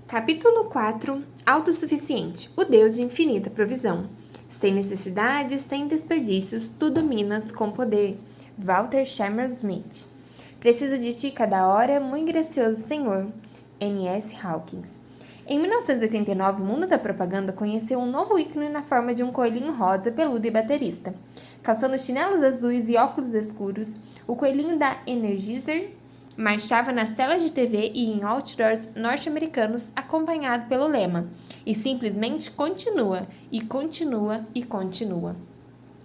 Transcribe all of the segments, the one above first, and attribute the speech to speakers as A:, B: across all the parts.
A: Capítulo 4. Autossuficiente, o Deus de infinita provisão. Sem necessidades, sem desperdícios, tu dominas com poder. Walter Seymour Smith. Preciso de ti cada hora, muito gracioso Senhor. N.S. Hawkins. Em 1989, o mundo da propaganda conheceu um novo ícone na forma de um coelhinho rosa, peludo e baterista. Calçando chinelos azuis e óculos escuros, o coelhinho da Energizer marchava nas telas de TV e em outdoors norte-americanos acompanhado pelo lema "E simplesmente continua, e continua, e continua",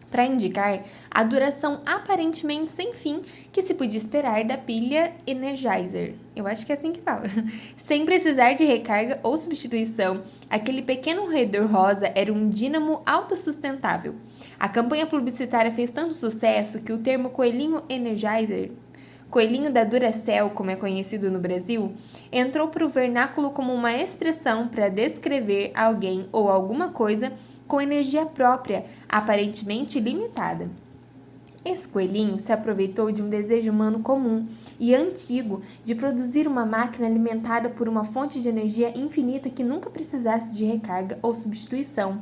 A: para indicar a duração aparentemente sem fim que se podia esperar da pilha Energizer. Eu acho que é assim que fala. Sem precisar de recarga ou substituição, aquele pequeno roedor rosa era um dínamo autossustentável. A campanha publicitária fez tanto sucesso que o termo coelhinho Energizer, coelhinho da Duracell, como é conhecido no Brasil, entrou para o vernáculo como uma expressão para descrever alguém ou alguma coisa com energia própria, aparentemente limitada. Esse coelhinho se aproveitou de um desejo humano comum e antigo de produzir uma máquina alimentada por uma fonte de energia infinita que nunca precisasse de recarga ou substituição.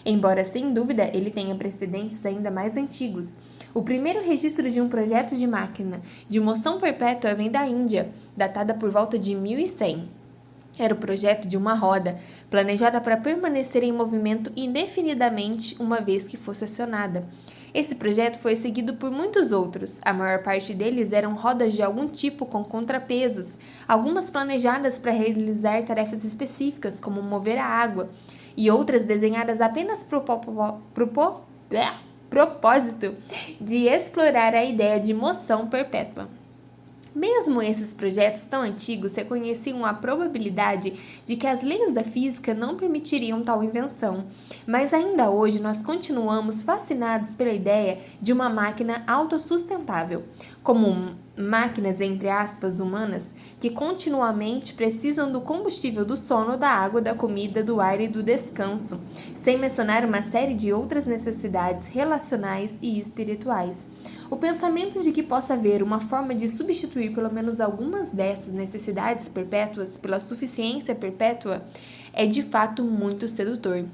A: Embora, sem dúvida, ele tenha precedentes ainda mais antigos. O primeiro registro de um projeto de máquina de moção perpétua vem da Índia, datada por volta de 1100. Era o projeto de uma roda, planejada para permanecer em movimento indefinidamente uma vez que fosse acionada. Esse projeto foi seguido por muitos outros. A maior parte deles eram rodas de algum tipo com contrapesos, algumas planejadas para realizar tarefas específicas, como mover a água, e outras desenhadas apenas propósito de explorar a ideia de moção perpétua. Mesmo esses projetos tão antigos reconheciam a probabilidade de que as leis da física não permitiriam tal invenção, mas ainda hoje nós continuamos fascinados pela ideia de uma máquina autossustentável, como máquinas, entre aspas, humanas, que continuamente precisam do combustível do sono, da água, da comida, do ar e do descanso, sem mencionar uma série de outras necessidades relacionais e espirituais. O pensamento de que possa haver uma forma de substituir pelo menos algumas dessas necessidades perpétuas pela suficiência perpétua é de fato muito sedutor.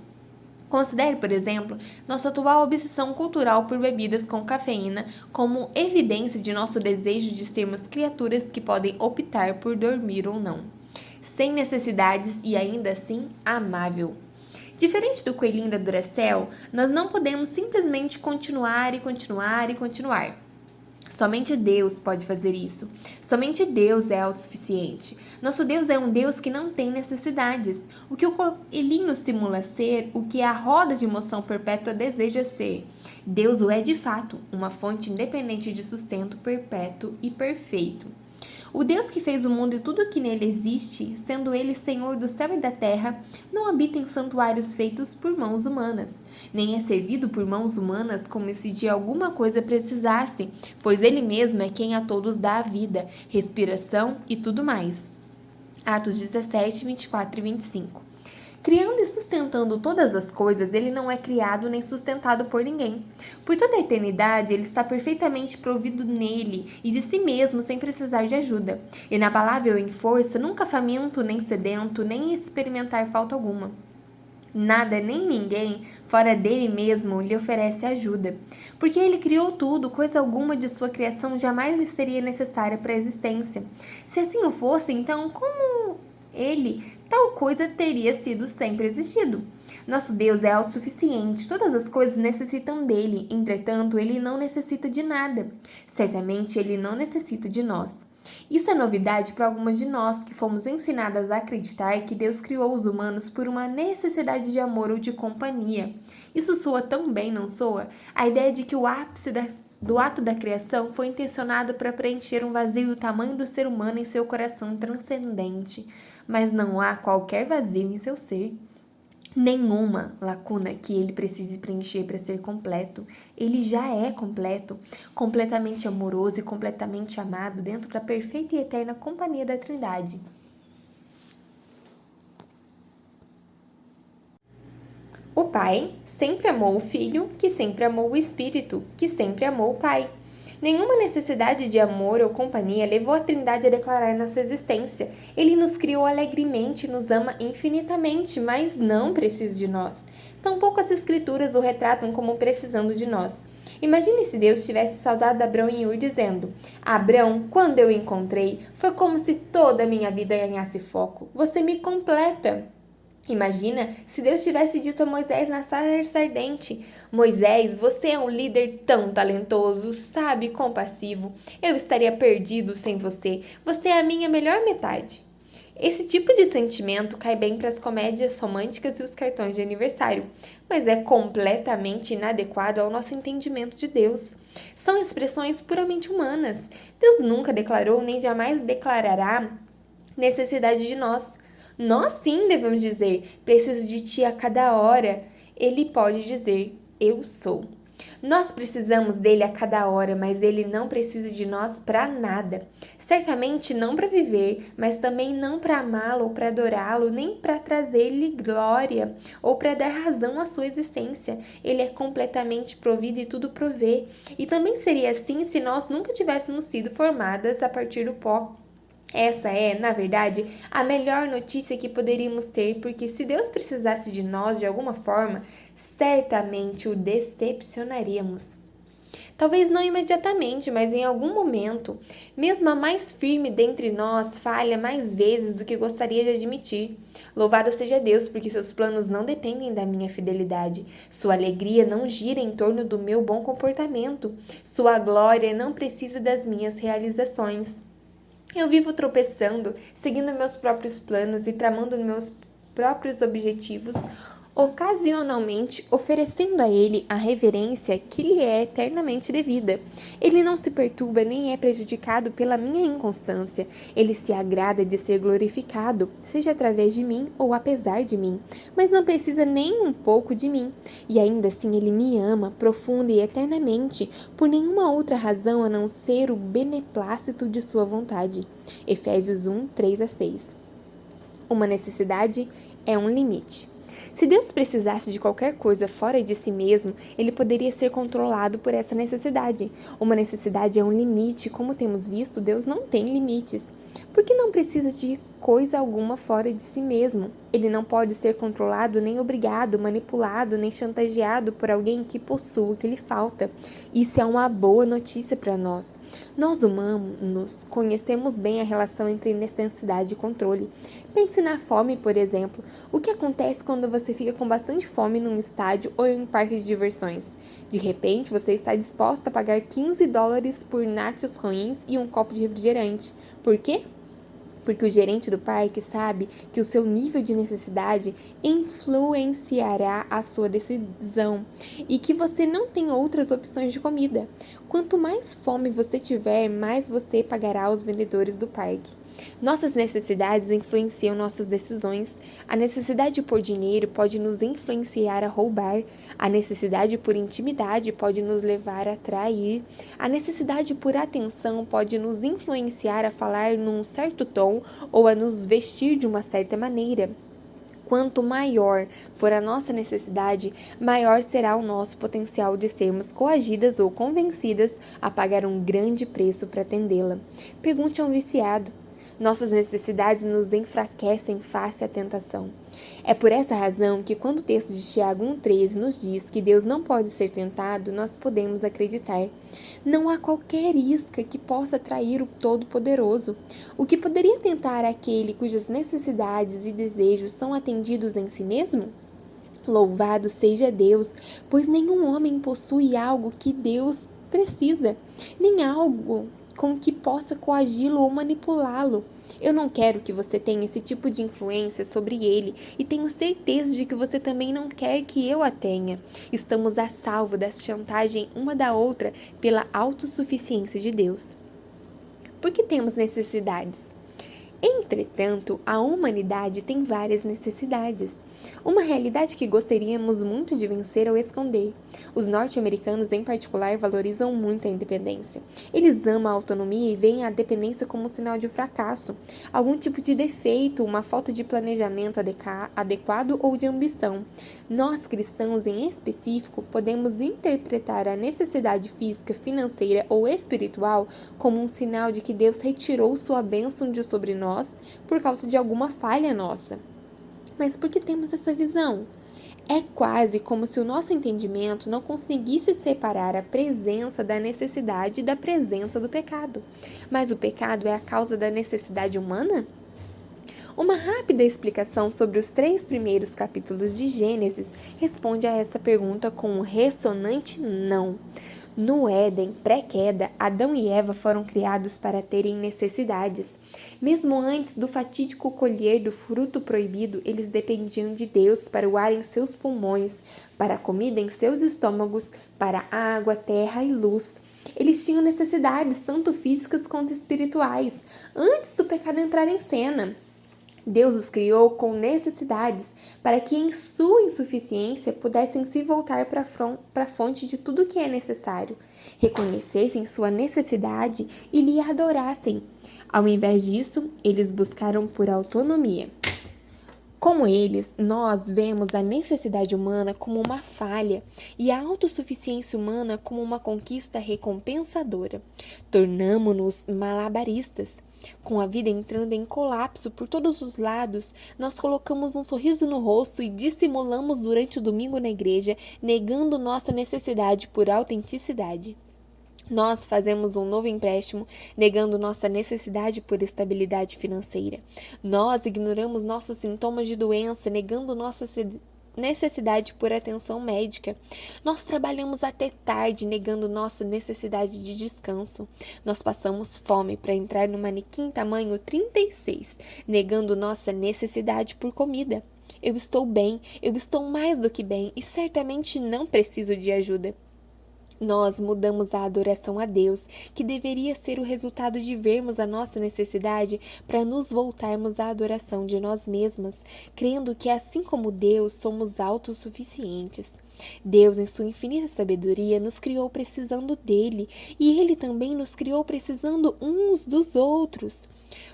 A: Considere, por exemplo, nossa atual obsessão cultural por bebidas com cafeína como evidência de nosso desejo de sermos criaturas que podem optar por dormir ou não, sem necessidades e ainda assim amável. Diferente do coelhinho da Duracell, nós não podemos simplesmente continuar e continuar e continuar. Somente Deus pode fazer isso. Somente Deus é autossuficiente. Nosso Deus é um Deus que não tem necessidades. O que o coelhinho simula ser, o que a roda de moção perpétua deseja ser. Deus o é de fato, uma fonte independente de sustento perpétuo e perfeito. O Deus que fez o mundo e tudo o que nele existe, sendo ele Senhor do céu e da terra, não habita em santuários feitos por mãos humanas, nem é servido por mãos humanas como se de alguma coisa precisasse, pois ele mesmo é quem a todos dá a vida, respiração e tudo mais. Atos 17, 24 e 25. Criando e sustentando todas as coisas, ele não é criado nem sustentado por ninguém. Por toda a eternidade, ele está perfeitamente provido nele e de si mesmo sem precisar de ajuda. Inabalável em força, nunca faminto nem sedento, nem experimentar falta alguma. Nada nem ninguém, fora dele mesmo, lhe oferece ajuda. Porque ele criou tudo, coisa alguma de sua criação jamais lhe seria necessária para a existência. Se assim o fosse, então como tal coisa teria sido sempre existido? Nosso Deus é autossuficiente, todas as coisas necessitam dele, entretanto, ele não necessita de nada. Certamente, ele não necessita de nós. Isso é novidade para algumas de nós que fomos ensinadas a acreditar que Deus criou os humanos por uma necessidade de amor ou de companhia. Isso soa tão bem, não soa? A ideia de que o ápice do ato da criação foi intencionado para preencher um vazio do tamanho do ser humano em seu coração transcendente. Mas não há qualquer vazio em seu ser, nenhuma lacuna que ele precise preencher para ser completo. Ele já é completo, completamente amoroso e completamente amado dentro da perfeita e eterna companhia da Trindade. O Pai sempre amou o Filho, que sempre amou o Espírito, que sempre amou o Pai. Nenhuma necessidade de amor ou companhia levou a Trindade a declarar nossa existência. Ele nos criou alegremente e nos ama infinitamente, mas não precisa de nós. Tampouco as Escrituras o retratam como precisando de nós. Imagine se Deus tivesse saudado Abrão em Ur dizendo: Abrão, quando eu o encontrei, foi como se toda a minha vida ganhasse foco. Você me completa. Imagina se Deus tivesse dito a Moisés na sarça ardente: Moisés, você é um líder tão talentoso, sábio e compassivo. Eu estaria perdido sem você. Você é a minha melhor metade. Esse tipo de sentimento cai bem para as comédias românticas e os cartões de aniversário, mas é completamente inadequado ao nosso entendimento de Deus. São expressões puramente humanas. Deus nunca declarou nem jamais declarará necessidade de nós. Nós sim devemos dizer: preciso de ti a cada hora. Ele pode dizer: eu sou. Nós precisamos dele a cada hora, mas ele não precisa de nós para nada. Certamente não para viver, mas também não para amá-lo ou para adorá-lo, nem para trazer-lhe glória ou para dar razão à sua existência. Ele é completamente provido e tudo provê. E também seria assim se nós nunca tivéssemos sido formadas a partir do pó. Essa é, na verdade, a melhor notícia que poderíamos ter, porque se Deus precisasse de nós de alguma forma, certamente o decepcionaríamos. Talvez não imediatamente, mas em algum momento, mesmo a mais firme dentre nós falha mais vezes do que gostaria de admitir. Louvado seja Deus, porque seus planos não dependem da minha fidelidade. Sua alegria não gira em torno do meu bom comportamento. Sua glória não precisa das minhas realizações. Eu vivo tropeçando, seguindo meus próprios planos e tramando meus próprios objetivos, ocasionalmente oferecendo a ele a reverência que lhe é eternamente devida. Ele não se perturba nem é prejudicado pela minha inconstância. Ele se agrada de ser glorificado, seja através de mim ou apesar de mim, mas não precisa nem um pouco de mim. E ainda assim ele me ama profunda e eternamente, por nenhuma outra razão a não ser o beneplácito de sua vontade. Efésios 1, 3-6. Uma necessidade é um limite. Se Deus precisasse de qualquer coisa fora de si mesmo, ele poderia ser controlado por essa necessidade. Uma necessidade é um limite. Como temos visto, Deus não tem limites, porque não precisa de coisa alguma fora de si mesmo. Ele não pode ser controlado, nem obrigado, manipulado, nem chantageado por alguém que possua o que lhe falta. Isso é uma boa notícia para nós. Nós humanos conhecemos bem a relação entre necessidade e controle. Pense na fome, por exemplo. O que acontece quando você fica com bastante fome num estádio ou em um parque de diversões? De repente, você está disposta a pagar $15 por nachos ruins e um copo de refrigerante. Por quê? Porque o gerente do parque sabe que o seu nível de necessidade influenciará a sua decisão e que você não tem outras opções de comida. Quanto mais fome você tiver, mais você pagará aos vendedores do parque. Nossas necessidades influenciam nossas decisões. A necessidade por dinheiro pode nos influenciar a roubar. A necessidade por intimidade pode nos levar a trair. A necessidade por atenção pode nos influenciar a falar num certo tom ou a nos vestir de uma certa maneira. Quanto maior for a nossa necessidade, maior será o nosso potencial de sermos coagidas ou convencidas a pagar um grande preço para atendê-la. Pergunte a um viciado. Nossas necessidades nos enfraquecem face à tentação. É por essa razão que quando o texto de Tiago 1,13 nos diz que Deus não pode ser tentado, nós podemos acreditar. Não há qualquer isca que possa atrair o Todo-Poderoso. O que poderia tentar aquele cujas necessidades e desejos são atendidos em si mesmo? Louvado seja Deus, pois nenhum homem possui algo que Deus precisa, nem algo com que possa coagi-lo ou manipulá-lo. Eu não quero que você tenha esse tipo de influência sobre ele e tenho certeza de que você também não quer que eu a tenha. Estamos a salvo da chantagem uma da outra pela autossuficiência de Deus. Por que temos necessidades? Entretanto, a humanidade tem várias necessidades. uma realidade que gostaríamos muito de vencer ou esconder. Os norte-americanos, em particular, valorizam muito a independência. Eles amam a autonomia e veem a dependência como sinal de fracasso, algum tipo de defeito, uma falta de planejamento adequado ou de ambição. Nós, cristãos em específico, podemos interpretar a necessidade física, financeira ou espiritual como um sinal de que Deus retirou sua bênção de sobre nós por causa de alguma falha nossa. Mas por que temos essa visão? É quase como se o nosso entendimento não conseguisse separar a presença da necessidade da presença do pecado. Mas o pecado é a causa da necessidade humana? Uma rápida explicação sobre os 3 primeiros capítulos de Gênesis responde a essa pergunta com um ressonante não. No Éden, pré-queda, Adão e Eva foram criados para terem necessidades. Mesmo antes do fatídico colher do fruto proibido, eles dependiam de Deus para o ar em seus pulmões, para a comida em seus estômagos, para água, terra e luz. Eles tinham necessidades tanto físicas quanto espirituais, antes do pecado entrar em cena. Deus os criou com necessidades para que, em sua insuficiência, pudessem se voltar para a fonte de tudo o que é necessário, reconhecessem sua necessidade e lhe adorassem. Ao invés disso, eles buscaram por autonomia. Como eles, nós vemos a necessidade humana como uma falha e a autossuficiência humana como uma conquista recompensadora. Tornamo-nos malabaristas. Com a vida entrando em colapso por todos os lados, nós colocamos um sorriso no rosto e dissimulamos durante o domingo na igreja, negando nossa necessidade por autenticidade. Nós fazemos um novo empréstimo, negando nossa necessidade por estabilidade financeira. Nós ignoramos nossos sintomas de doença, negando nossa necessidade por atenção médica. Nós trabalhamos até tarde, negando nossa necessidade de descanso. Nós passamos fome para entrar no manequim tamanho 36, negando nossa necessidade por comida. Eu estou bem, eu estou mais do que bem e certamente não preciso de ajuda. Nós mudamos a adoração a Deus, que deveria ser o resultado de vermos a nossa necessidade para nos voltarmos à adoração de nós mesmas, crendo que, assim como Deus, somos autossuficientes. Deus, em sua infinita sabedoria, nos criou precisando dele, e ele também nos criou precisando uns dos outros.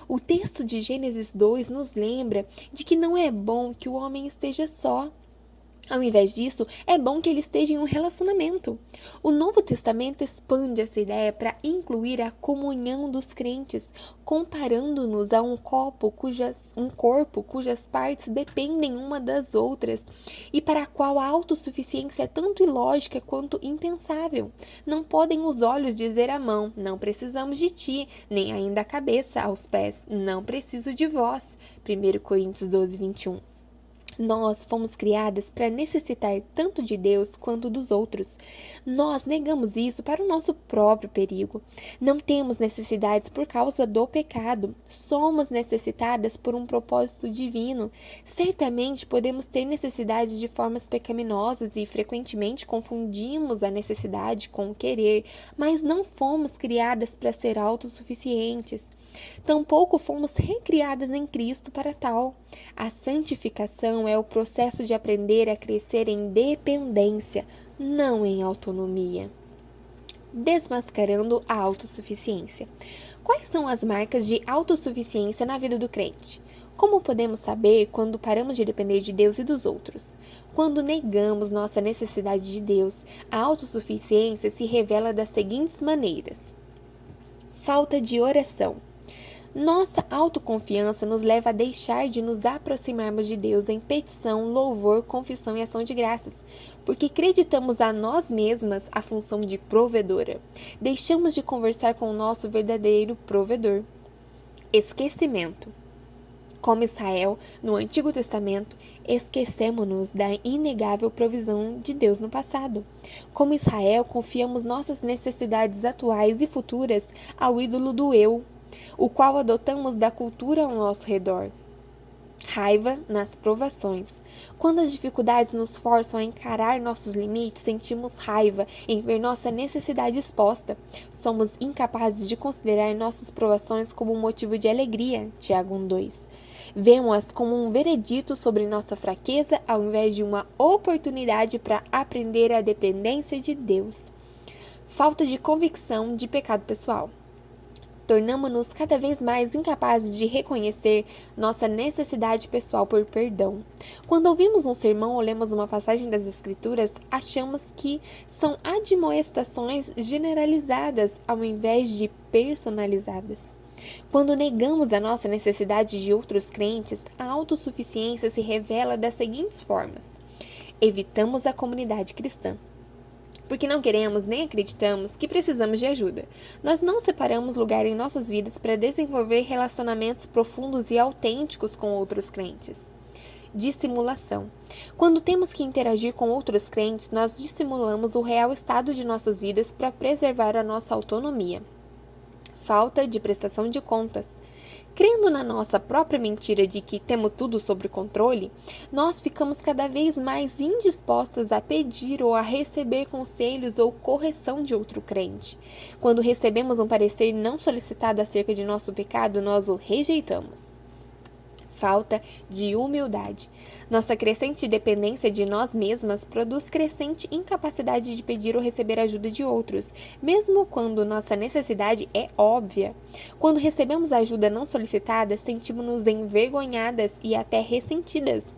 A: O texto de Gênesis 2 nos lembra de que não é bom que o homem esteja só. Ao invés disso, é bom que ele esteja em um relacionamento. O Novo Testamento expande essa ideia para incluir a comunhão dos crentes, comparando-nos a um corpo cujas partes dependem uma das outras e para a qual a autossuficiência é tanto ilógica quanto impensável. Não podem os olhos dizer à mão, não precisamos de ti, nem ainda a cabeça aos pés, não preciso de vós. 1 Coríntios 12, 21. Nós fomos criadas para necessitar tanto de Deus quanto dos outros. Nós negamos isso para o nosso próprio perigo. Não temos necessidades por causa do pecado. Somos necessitadas por um propósito divino. Certamente podemos ter necessidades de formas pecaminosas e frequentemente confundimos a necessidade com o querer, mas não fomos criadas para ser autossuficientes. Tampouco fomos recriadas em Cristo para tal. A santificação é o processo de aprender a crescer em dependência, não em autonomia. Desmascarando a autossuficiência. Quais são as marcas de autossuficiência na vida do crente? Como podemos saber quando paramos de depender de Deus e dos outros? Quando negamos nossa necessidade de Deus, a autossuficiência se revela das seguintes maneiras. Falta de oração. Nossa autoconfiança nos leva a deixar de nos aproximarmos de Deus em petição, louvor, confissão e ação de graças, porque acreditamos a nós mesmas a função de provedora. Deixamos de conversar com o nosso verdadeiro provedor. Esquecimento. Como Israel, no Antigo Testamento, esquecemos-nos da inegável provisão de Deus no passado. Como Israel, confiamos nossas necessidades atuais e futuras ao ídolo do eu, o qual adotamos da cultura ao nosso redor. Raiva nas provações. Quando as dificuldades nos forçam a encarar nossos limites, sentimos raiva em ver nossa necessidade exposta. Somos incapazes de considerar nossas provações como um motivo de alegria. Tiago 1:2. Vemos-as como um veredito sobre nossa fraqueza ao invés de uma oportunidade para aprender a dependência de Deus. Falta de convicção de pecado pessoal. Tornamo-nos cada vez mais incapazes de reconhecer nossa necessidade pessoal por perdão. Quando ouvimos um sermão ou lemos uma passagem das Escrituras, achamos que são admoestações generalizadas ao invés de personalizadas. Quando negamos a nossa necessidade de outros crentes, a autossuficiência se revela das seguintes formas: evitamos a comunidade cristã, porque não queremos nem acreditamos que precisamos de ajuda. Nós não separamos lugar em nossas vidas para desenvolver relacionamentos profundos e autênticos com outros crentes. Dissimulação. Quando temos que interagir com outros crentes, nós dissimulamos o real estado de nossas vidas para preservar a nossa autonomia. Falta de prestação de contas. Crendo na nossa própria mentira de que temos tudo sob controle, nós ficamos cada vez mais indispostas a pedir ou a receber conselhos ou correção de outro crente. Quando recebemos um parecer não solicitado acerca de nosso pecado, nós o rejeitamos. Falta de humildade. Nossa crescente dependência de nós mesmas produz crescente incapacidade de pedir ou receber ajuda de outros, mesmo quando nossa necessidade é óbvia. Quando recebemos ajuda não solicitada, sentimos-nos envergonhadas e até ressentidas.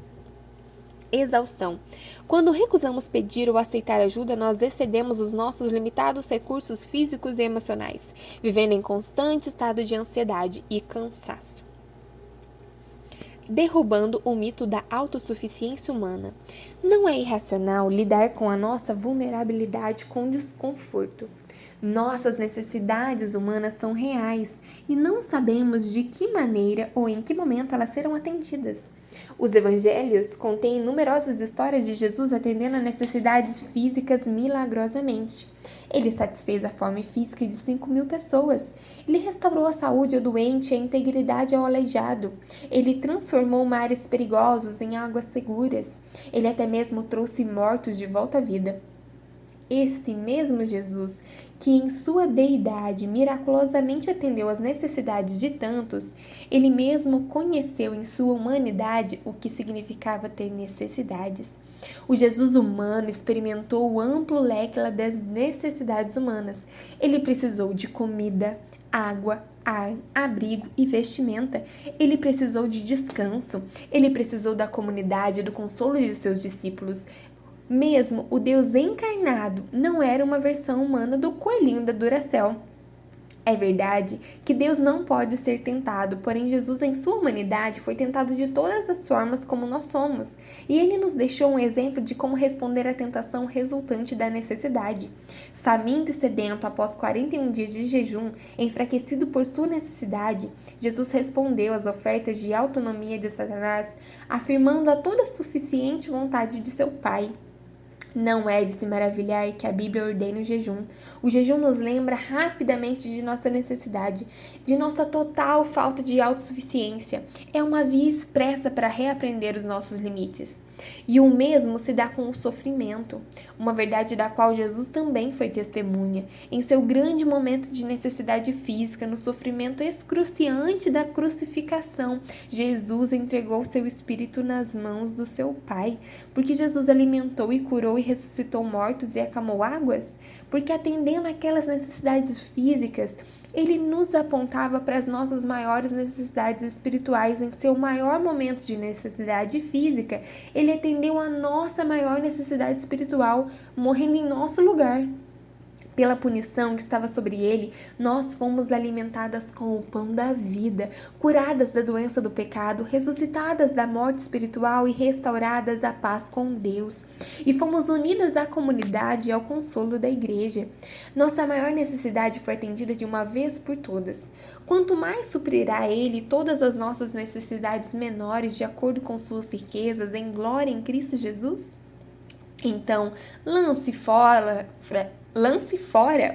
A: Exaustão. Quando recusamos pedir ou aceitar ajuda, nós excedemos os nossos limitados recursos físicos e emocionais, vivendo em constante estado de ansiedade e cansaço. Derrubando o mito da autossuficiência humana. Não é irracional lidar com a nossa vulnerabilidade com desconforto. Nossas necessidades humanas são reais e não sabemos de que maneira ou em que momento elas serão atendidas. Os evangelhos contêm numerosas histórias de Jesus atendendo a necessidades físicas milagrosamente. Ele satisfez a fome física de 5.000 pessoas. Ele restaurou a saúde ao doente e a integridade ao aleijado. Ele transformou mares perigosos em águas seguras. Ele até mesmo trouxe mortos de volta à vida. Este mesmo Jesus, que em sua deidade miraculosamente atendeu às necessidades de tantos, ele mesmo conheceu em sua humanidade o que significava ter necessidades. O Jesus humano experimentou o amplo leque das necessidades humanas. Ele precisou de comida, água, ar, abrigo e vestimenta. Ele precisou de descanso. Ele precisou da comunidade e do consolo de seus discípulos. Mesmo o Deus encarnado não era uma versão humana do coelhinho da Duracell. É verdade que Deus não pode ser tentado, porém Jesus em sua humanidade foi tentado de todas as formas como nós somos, e ele nos deixou um exemplo de como responder à tentação resultante da necessidade. Faminto e sedento após 41 dias de jejum, enfraquecido por sua necessidade, Jesus respondeu às ofertas de autonomia de Satanás, afirmando a toda a suficiente vontade de seu Pai. Não é de se maravilhar que a Bíblia ordene o jejum. O jejum nos lembra rapidamente de nossa necessidade, de nossa total falta de autossuficiência. É uma via expressa para reaprender os nossos limites. E o mesmo se dá com o sofrimento, uma verdade da qual Jesus também foi testemunha. Em seu grande momento de necessidade física, no sofrimento excruciante da crucificação, Jesus entregou seu espírito nas mãos do seu Pai. Porque Jesus alimentou e curou e ressuscitou mortos e acalmou águas? Porque atendendo aquelas necessidades físicas, ele nos apontava para as nossas maiores necessidades espirituais. Em seu maior momento de necessidade física, ele atendeu a nossa maior necessidade espiritual, morrendo em nosso lugar. Pela punição que estava sobre ele, nós fomos alimentadas com o pão da vida, curadas da doença do pecado, ressuscitadas da morte espiritual e restauradas à paz com Deus. E fomos unidas à comunidade e ao consolo da igreja. Nossa maior necessidade foi atendida de uma vez por todas. Quanto mais suprirá ele todas as nossas necessidades menores de acordo com suas riquezas em glória em Cristo Jesus? Então, lance fora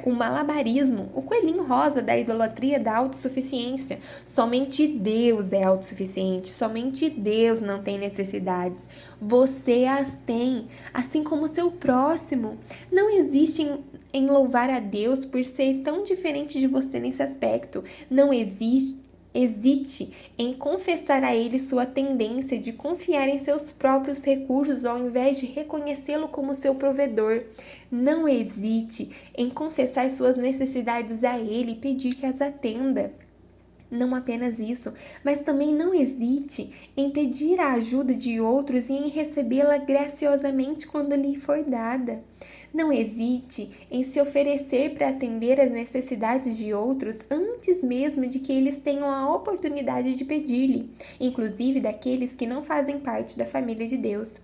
A: o malabarismo, o coelhinho rosa da idolatria da autossuficiência. Somente Deus é autossuficiente, somente Deus não tem necessidades. Você as tem, assim como o seu próximo. Não existe em louvar a Deus por ser tão diferente de você nesse aspecto. Não existe hesite em confessar a ele sua tendência de confiar em seus próprios recursos ao invés de reconhecê-lo como seu provedor. Não hesite em confessar suas necessidades a ele e pedir que as atenda. Não apenas isso, mas também não hesite em pedir a ajuda de outros e em recebê-la graciosamente quando lhe for dada. Não hesite em se oferecer para atender às necessidades de outros antes mesmo de que eles tenham a oportunidade de pedir-lhe, inclusive daqueles que não fazem parte da família de Deus.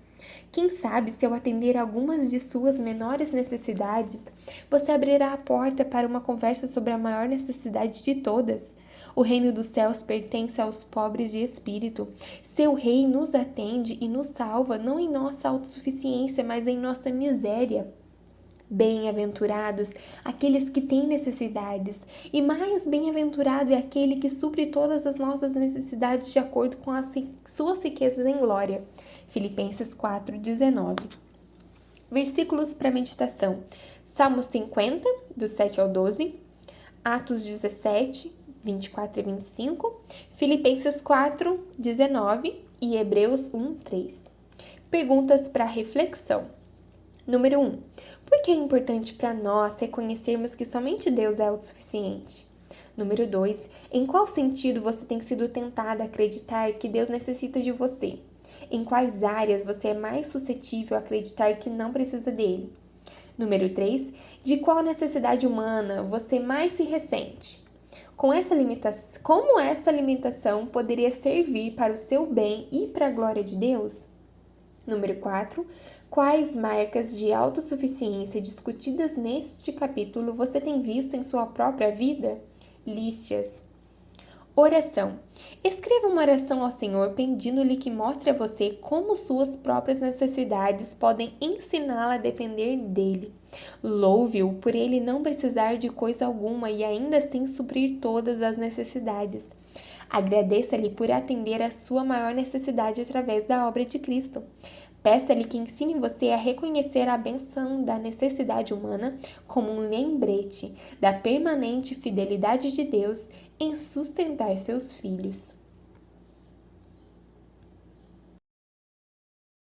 A: Quem sabe, se ao atender algumas de suas menores necessidades, você abrirá a porta para uma conversa sobre a maior necessidade de todas. O reino dos céus pertence aos pobres de espírito. Seu rei nos atende e nos salva, não em nossa autossuficiência, mas em nossa miséria. Bem-aventurados aqueles que têm necessidades, e mais bem-aventurado é aquele que supre todas as nossas necessidades de acordo com as suas riquezas em glória. Filipenses 4:19. Versículos para meditação. Salmo 50, do 7 ao 12, Atos 17, 24 e 25, Filipenses 4:19 e Hebreus 1:3. Perguntas para reflexão. Número 1. Por que é importante para nós reconhecermos que somente Deus é autossuficiente? Número 2. Em qual sentido você tem sido tentado a acreditar que Deus necessita de você? Em quais áreas você é mais suscetível a acreditar que não precisa dele? Número 3. De qual necessidade humana você mais se ressente? Como essa limitação poderia servir para o seu bem e para a glória de Deus? Número 4. Quais marcas de autossuficiência discutidas neste capítulo você tem visto em sua própria vida? Liste-as. Oração. Escreva uma oração ao Senhor pedindo-lhe que mostre a você como suas próprias necessidades podem ensiná-la a depender dele. Louve-o por ele não precisar de coisa alguma e ainda assim suprir todas as necessidades. Agradeça-lhe por atender a sua maior necessidade através da obra de Cristo. Peça-lhe que ensine você a reconhecer a benção da necessidade humana como um lembrete da permanente fidelidade de Deus em sustentar seus filhos.